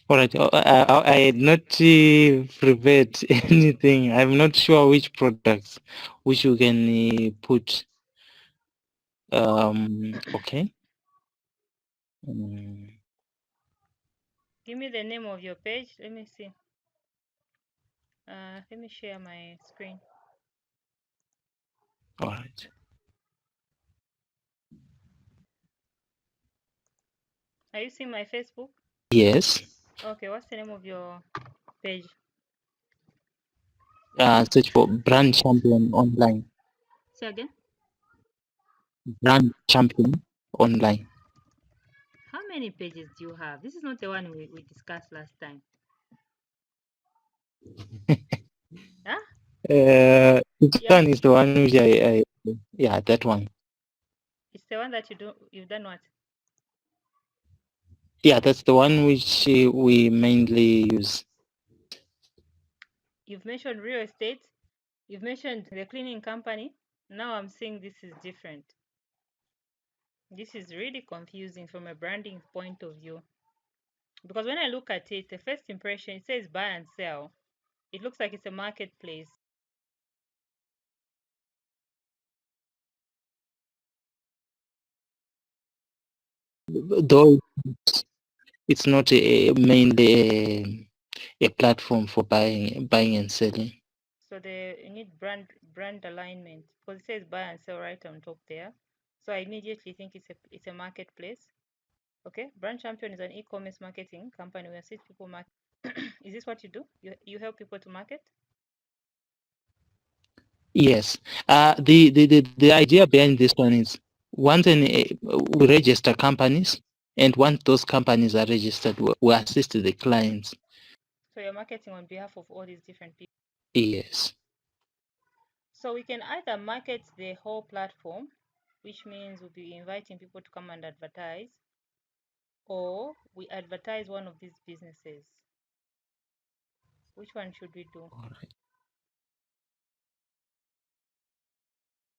All right. I had not prepared anything. I'm not sure which products which you can put. Okay. Mm, Give me the name of your page. Let me see. Let me share my screen. all right. Are you seeing my Facebook? Yes. Okay, what's the name of your page? Search for brand champion online. Say again. Brand champion online. How many pages do you have? This is not the one we discussed last time. Huh? Which Yeah, one is the one which I yeah, that one. it's the one that you've done what? Yeah, that's the one which we mainly use. You've mentioned real estate. You've mentioned the cleaning company. Now I'm seeing this is different. This is really confusing from a branding point of view. Because when I look at it, the first impression, it says buy and sell. It looks like it's a marketplace. Though it's not mainly a platform for buying and selling. So you need brand alignment because it says buy and sell right on top there. So I immediately think it's a marketplace. Okay, Brand Champion is an e-commerce marketing company where assist people market. Is this what you do? You help people to market? Yes. The idea behind this one is once we register companies, and once those companies are registered, we assist the clients. So you're marketing on behalf of all these different people. Yes. So we can either market the whole platform, which means we'll be inviting people to come and advertise, or we advertise one of these businesses. Which one should we do? All right.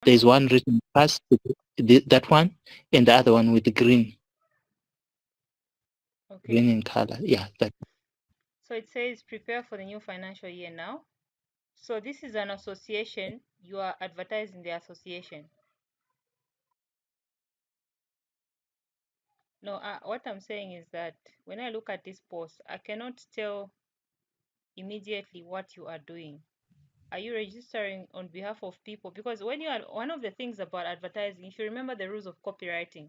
There's one written past that one, and the other one with the green Okay. in color. Yeah, that. So it says prepare for the new financial year now. So this is an association. You are advertising the association. No, what I'm saying is that when I look at this post, I cannot tell immediately what you are doing. Are you registering on behalf of people? Because when you are, one of the things about advertising, if you remember the rules of copywriting,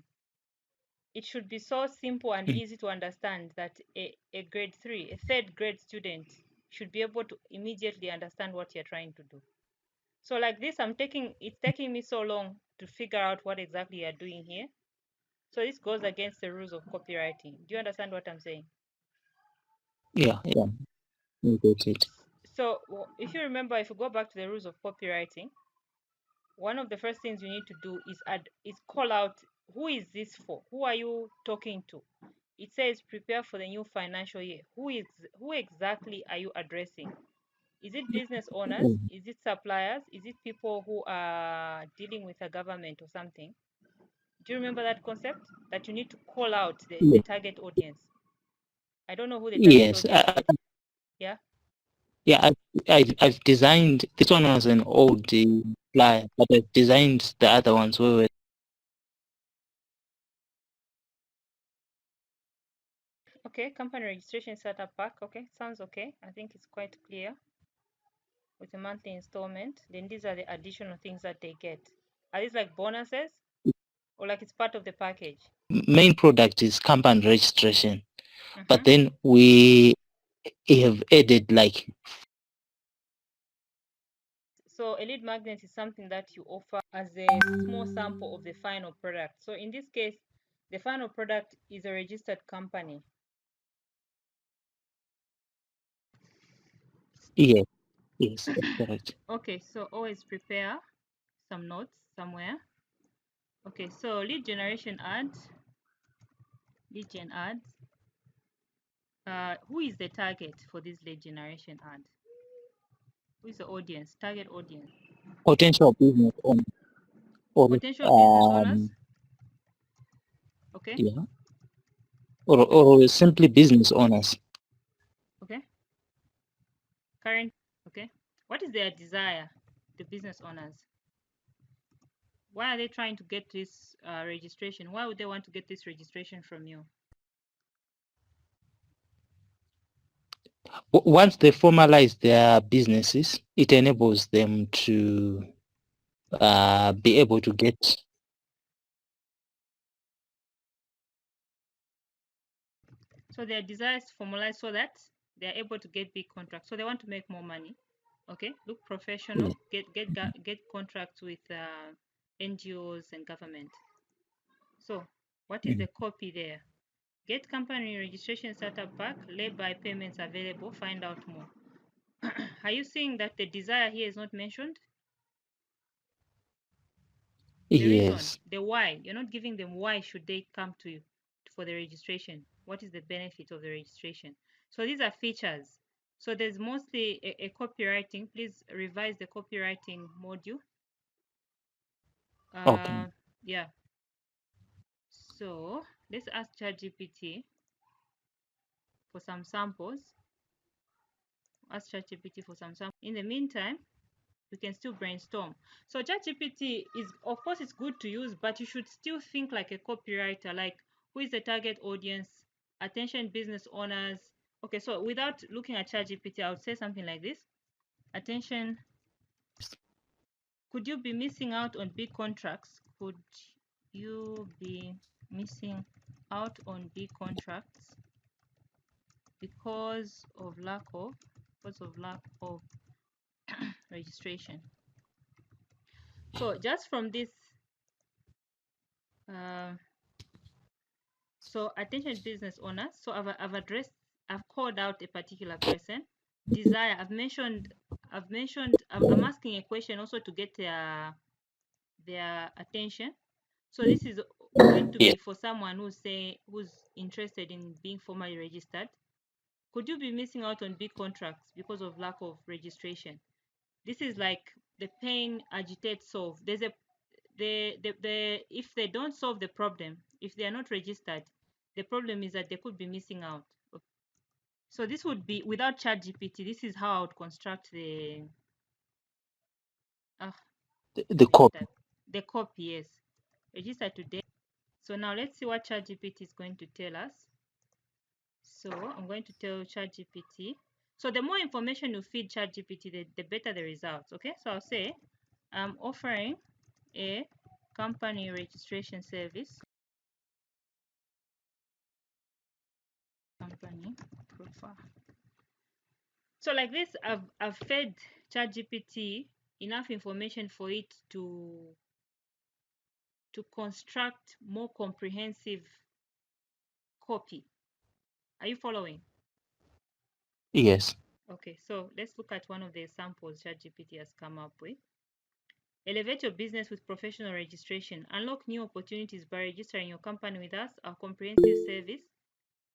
it should be so simple and Mm. easy to understand that a grade 3, a third grade student should be able to immediately understand what you're trying to do. So like this, it's taking me so long to figure out what exactly you're doing here. So this goes against the rules of copywriting. Do you understand what I'm saying? Yeah, yeah. I get it. So if you remember, if you go back to the rules of copywriting, one of the first things you need to do is call out who is this for? Who are you talking to? It says prepare for the new financial year. Who exactly are you addressing? Is it business owners? Mm. Is it suppliers? Is it people who are dealing with a government or something? Do you remember that concept? That you need to call out the Yeah. target audience. I don't know who the target Yes. audience is. Yeah. Yeah, I've designed this one was an old flyer, but I've designed the other ones where Okay, company registration setup pack. Okay, sounds okay. I think it's quite clear with a monthly installment. Then these are the additional things that they get. Are these like bonuses or like it's part of the package? main product is company registration, Mm-hmm. but then we have added like So a lead magnet is something that you offer as a small sample of the final product. So in this case, the final product is a registered company. yes, yes, that's correct. Okay, so always prepare some notes somewhere. Okay, so lead generation ads, lead gen ads. Who is the target for this lead generation ad? Who is the audience, target audience? Potential business on or Potential business owners. Okay. yeah, or simply business owners. Okay. Current. Okay. What is their desire? The business owners. Why are they trying to get this registration? Why would they want to get this registration from you? Once they formalize their businesses, it enables them to be able to get. So their desire is to formalize so that they are able to get big contracts. So they want to make more money. Okay, look professional. Get contracts with NGOs and government. So what is the copy there? Get company registration startup pack, lay-by payments available, find out more. Are you seeing that the desire here is not mentioned? The reason, Yes. the why, you're not giving them why should they come to you for the registration. What is the benefit of the registration? So these are features. So there's mostly a copywriting. Please revise the copywriting module. Okay. Yeah. So let's ask ChatGPT for some samples. Ask ChatGPT for some samples. In the meantime, we can still brainstorm. So ChatGPT is, of course, it's good to use, but you should still think like a copywriter, like who is the target audience, attention business owners. Okay, so without looking at ChatGPT, I would say something like this. Attention, could you be missing out on big contracts? Could you be missing out on big contracts because of lack of registration? So just from this so attention business owners. So I've called out a particular person. Desire, I'm asking a question also to get their attention. So this is going to Yeah. be for someone who's interested in being formally registered. Could you be missing out on big contracts because of lack of registration? This is like the pain, agitate, solve. There's a the if they don't solve the problem, if they are not registered, the problem is that they could be missing out. So this would be without ChatGPT. This is how I would construct the ah The let me copy. type the copy. Yes, register today. So now let's see what ChatGPT is going to tell us. So I'm going to tell ChatGPT. So the more information you feed ChatGPT, the better the results. Okay, so I'll say I'm offering a company registration service. Company profile. So like this, I've fed ChatGPT enough information for it to construct more comprehensive copy. Are you following? Yes. Okay, so let's look at one of the examples ChatGPT has come up with. Elevate your business with professional registration. Unlock new opportunities by registering your company with us. Our comprehensive service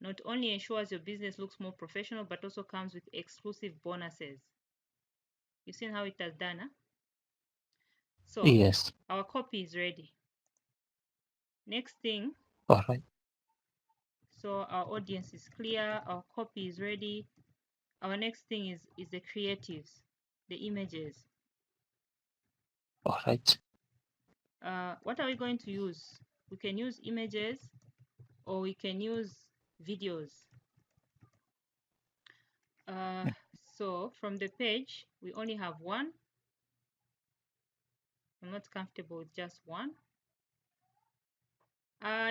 not only ensures your business looks more professional, but also comes with exclusive bonuses. You've seen how it has done, huh? So Yes. our copy is ready. Next thing, All right. so our audience is clear, our copy is ready. Our next thing is the creatives, the images. All right. What are we going to use? We can use images or we can use videos. Uh, so from the page, we only have one. I'm not comfortable with just one.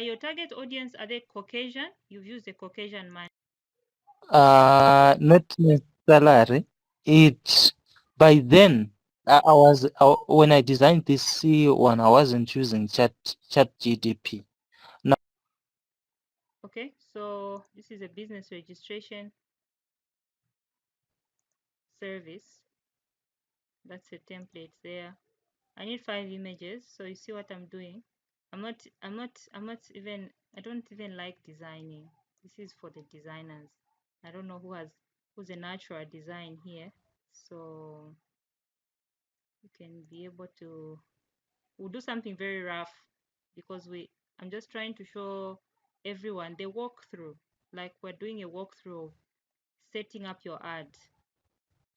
Your target audience, are they Caucasian? You've used a Caucasian man. Not necessarily. It by then when I designed this C one, I wasn't using Chat GDP. Now, Okay, so this is a business registration service. That's a template there. I need 5 images, so you see what I'm doing. I don't even like designing. This is for the designers. I don't know who's a natural design here. So you can be able to, we'll do something very rough because I'm just trying to show everyone the walkthrough, like we're doing a walkthrough of setting up your ad.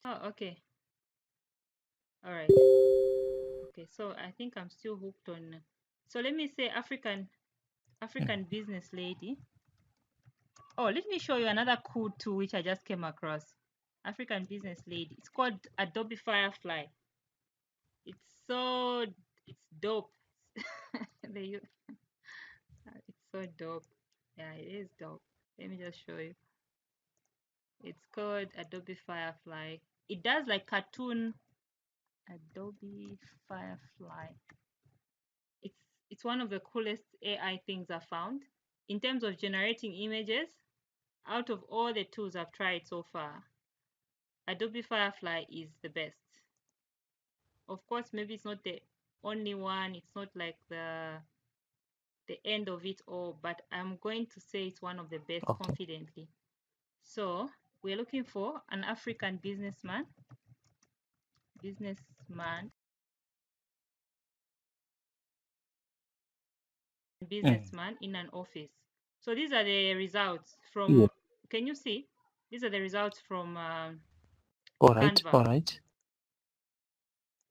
Oh, okay. All right. Okay, so I think I'm still hooked on. So let me say African business lady. Oh, let me show you another cool tool which I just came across. African business lady. It's called Adobe Firefly. It's so it's dope. It's so dope. Yeah, it is dope. Let me just show you. It's called Adobe Firefly. It does like cartoon. Adobe Firefly. It's one of the coolest AI things I found in terms of generating images. Out of all the tools I've tried so far, Adobe Firefly is the best. Of course, maybe it's not the only one. It's not like the end of it all, but I'm going to say it's one of the best confidently. So we're looking for an African businessman in an office. So these are the results from, can you see? These are the results from All right, Canva. all right.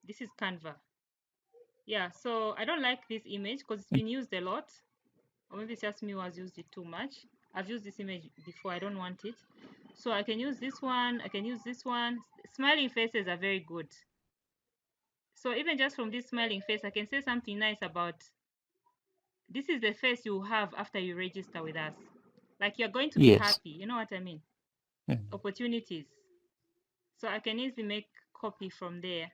This is Canva. Yeah, so I don't like this image because it's been used a lot. Or maybe it's just me who has used it too much. I've used this image before. I don't want it. So I can use this one. I can use this one. Smiling faces are very good. So even just from this smiling face, I can say something nice about, this is the face you have after you register with us. Like you're going to be happy. You know what I mean? Opportunities. So I can easily make copy from there.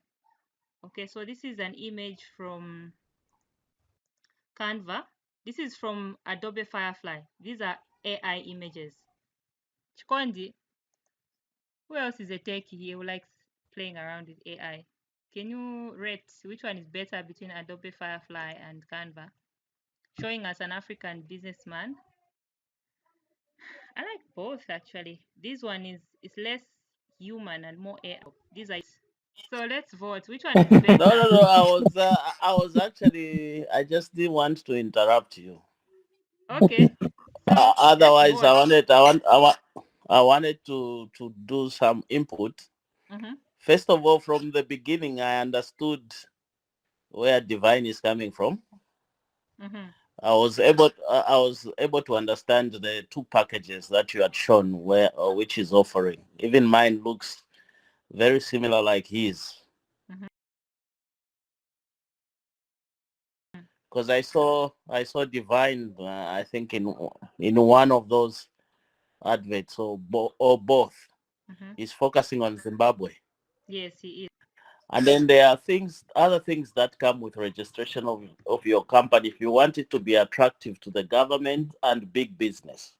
Okay, so this is an image from Canva. This is from Adobe Firefly. These are AI images. Chikondi, who else is a techie here who likes playing around with AI? Can you rate which one is better between Adobe Firefly and Canva? Showing us an African businessman. I like both actually. This one is less human and more AI. These are, so let's vote. Which one is better? No. I was actually. I just didn't want to interrupt you. Okay. So let's Otherwise, vote. I wanted to do some input. First of all, from the beginning, I understood where divine is coming from. I was able to understand the two packages that you had shown, which is offering. Even mine looks very similar like his. Because I saw divine. I think in one of those adverts or both. He's focusing on Zimbabwe. Yes, he is. And then there are other things that come with registration of your company if you want it to be attractive to the government and big business.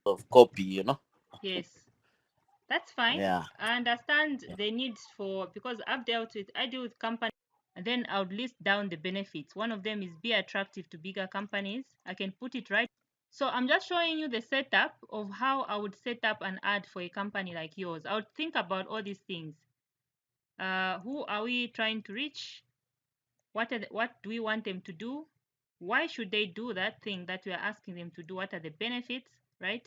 Of copy, Yes, that's fine. Yeah. I understand the needs for, because I deal with companies, and then I would list down the benefits. One of them is be attractive to bigger companies. I can put it right. So I'm just showing you the setup of how I would set up an ad for a company like yours. I would think about all these things. Who are we trying to reach? What do we want them to do? Why should they do that thing that we are asking them to do? What are the benefits, right?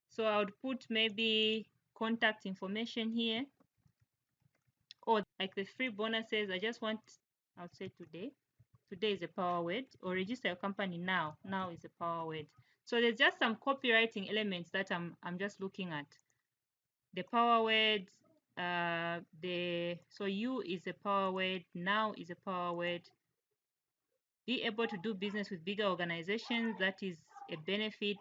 So I would put maybe contact information here, or like the free bonuses. I would say today is a power word, or register your company now is a power word. So there's just some copywriting elements that I'm just looking at. The power words, so you is a power word, now is a power word. Be able to do business with bigger organizations, that is a benefit.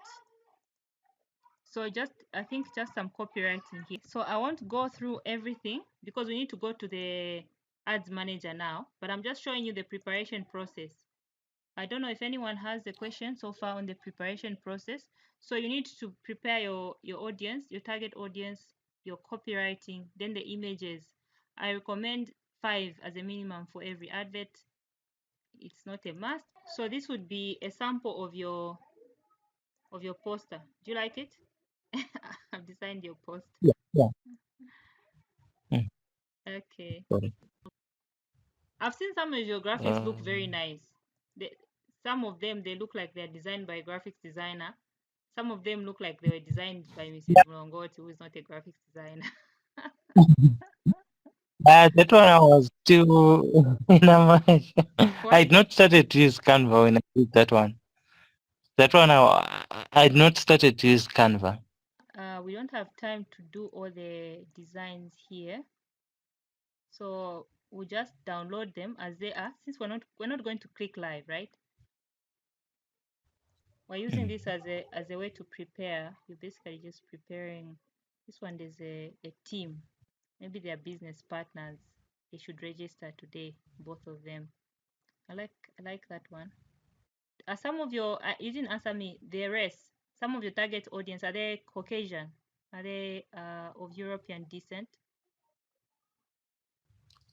So I think just some copywriting here. So I won't go through everything because we need to go to the ads manager now, but I'm just showing you the preparation process. I don't know if anyone has a question so far on the preparation process. So you need to prepare your audience, your target audience, your copywriting, then the images. I recommend 5 as a minimum for every advert. It's not a must. So this would be a sample of your poster. Do you like it? I've designed your post. Yeah. Okay. Sorry. I've seen some of your graphics look very nice. Some of them, they look like they're designed by a graphics designer. Some of them look like they were designed by Mrs. Mlongoti, who is not a graphics designer. That one I was still in a mind. I had not started to use Canva when I did that one. That one I had not started to use Canva. We don't have time to do all the designs here, so we'll just download them as they are. Since we're not going to click live, right? We're using this as a way to prepare. You're basically just preparing. This one, there's a team. Maybe they are business partners. They should register today, both of them. I like that one. Some of your you didn't answer me. The race. Some of your target audience, are they Caucasian? Are they of European descent?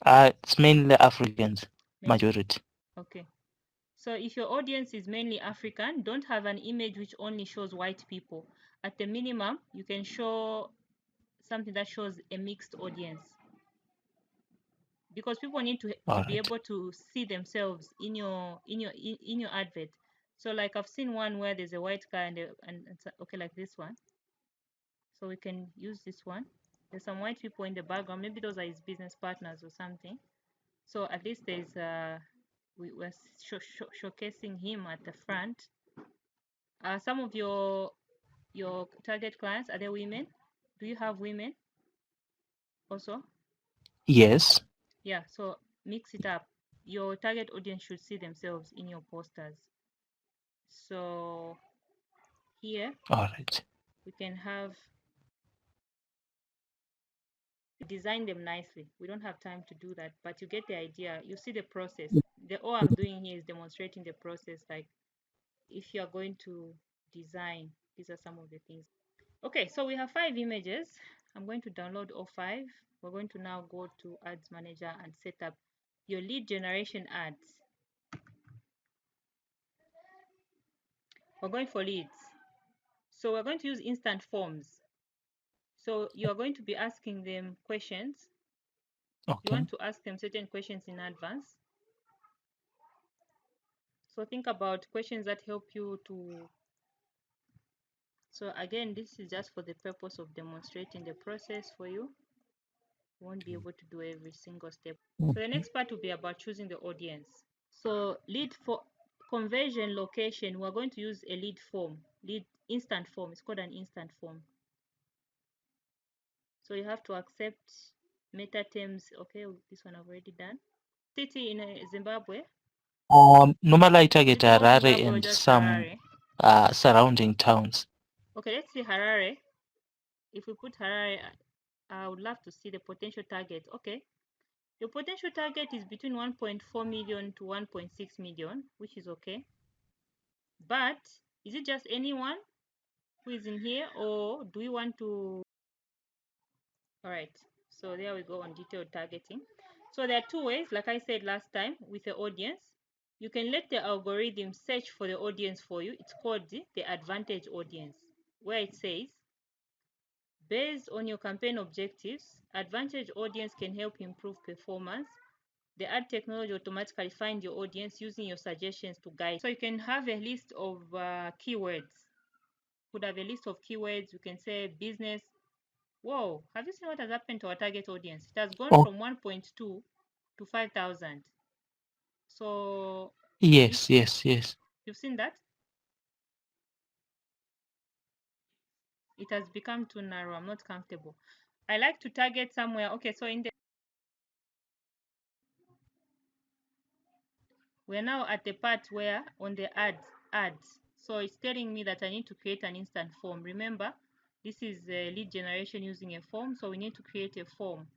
It's mainly Africans, majority. Okay. So if your audience is mainly African, don't have an image which only shows white people. At the minimum, you can show something that shows a mixed audience, because people need to be able to see themselves in your advert. So like I've seen one where there's a white guy and okay, like this one. So we can use this one. There's some white people in the background. Maybe those are his business partners or something. So at least there's we're showcasing him at the front. Some of your target clients, are they women? Do you have women also? Yes. Yeah, so mix it up. Your target audience should see themselves in your posters. So here, all right, we can have design them nicely. We don't have time to do that, but you get the idea. You see the process. All I'm doing here is demonstrating the process. Like if you're going to design, these are some of the things. Okay, so we have 5 images. I'm going to download all 5. We're going to now go to Ads Manager and set up your lead generation ads. We're going for leads. So we're going to use instant forms. So you're going to be asking them questions. okay. You want to ask them certain questions in advance. So think about questions that help you to. So again, this is just for the purpose of demonstrating the process for you. You won't be able to do every single step. So the next part will be about choosing the audience. So lead for conversion location, we're going to use a lead form, lead instant form. It's called an instant form. So you have to accept meta terms. Okay, this one I've already done. City in Zimbabwe. Normally I target City of Harare Zimbabwe or and just some Harare? surrounding towns. Okay, let's see Harare. If we put Harare, I would love to see the potential target. Okay, your potential target is between 1.4 million to 1.6 million, which is okay. But is it just anyone who is in here, or do we want to? All right, so there we go on detailed targeting. So there are 2 ways, like I said last time, with the audience. You can let the algorithm search for the audience for you. It's called the advantage audience, where it says, based on your campaign objectives, advantage audience can help improve performance. The ad technology automatically finds your audience using your suggestions to guide. So you can have a list of keywords. Could have a list of keywords. You can say business. Whoa, have you seen what has happened to our target audience? It has gone from 1.2 to 5,000. So yes. you've seen that? It has become too narrow. I'm not comfortable. I like to target somewhere. Okay, so we're now at the part where on the ads. So it's telling me that I need to create an instant form. Remember, this is lead generation using a form, so we need to create a form.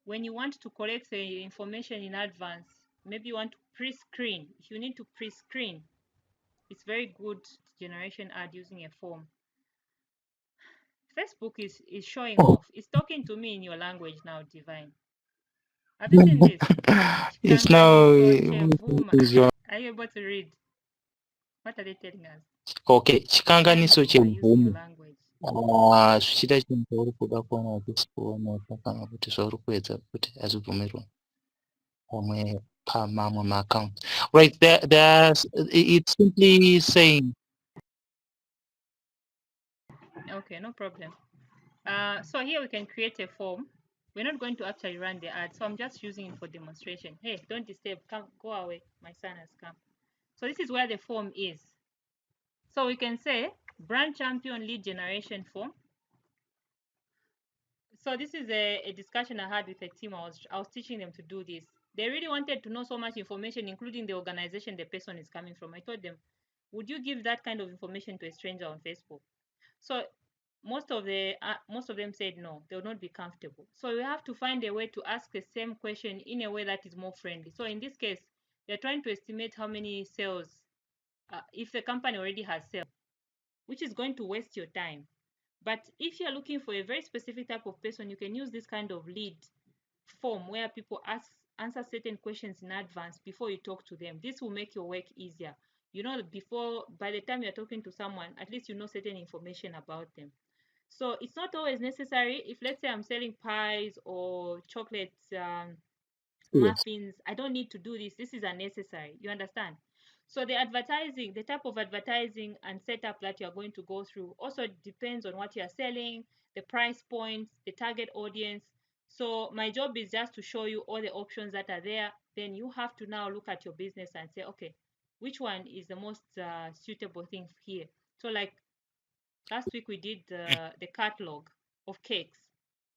When you want to collect the information in advance, maybe you want to pre-screen. If you need to pre-screen, it's very good generation ad using a form. Facebook is showing off. It's talking to me in your language now, Divine. Have you seen this? It's now. Are you able to read? What are they telling us? Okay, chikanganiso chemvumo language. zvichida chinhu chauri kuda kuona kuti sikuoneka kana kuti zvauri kuedza kuti hazvibvumirwa pamwe per month on my account. Right there's it's simply saying. Okay, no problem. So here we can create a form. We're not going to actually run the ad, so I'm just using it for demonstration. Hey, don't disturb. Come, go away. My son has come. So this is where the form is. So we can say brand champion lead generation form. So this is a discussion I had with a team. I was teaching them to do this. They really wanted to know so much information, including the organization the person is coming from. I told them, would you give that kind of information to a stranger on Facebook? So most of them said no, they will not be comfortable. So we have to find a way to ask the same question in a way that is more friendly. So in this case, they're trying to estimate how many sales, if the company already has sales, which is going to waste your time. But if you're looking for a very specific type of person, you can use this kind of lead form where people answer certain questions in advance before you talk to them. This will make your work easier. You know, by the time you're talking to someone, at least you know certain information about them. So it's not always necessary. If, let's say, I'm selling pies or chocolates, Yes. muffins, I don't need to do this. This is unnecessary. You understand? So the type of advertising and setup that you're going to go through also depends on what you're selling, the price points, the target audience. So my job is just to show you all the options that are there. Then you have to now look at your business and say, okay, which one is the most suitable thing here? So like last week we did the catalog of cakes.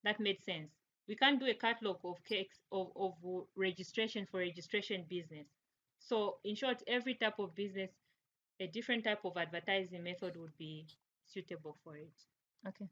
That made sense. We can't do a catalog of cakes of registration for registration business. So in short, every type of business, a different type of advertising method would be suitable for it. Okay.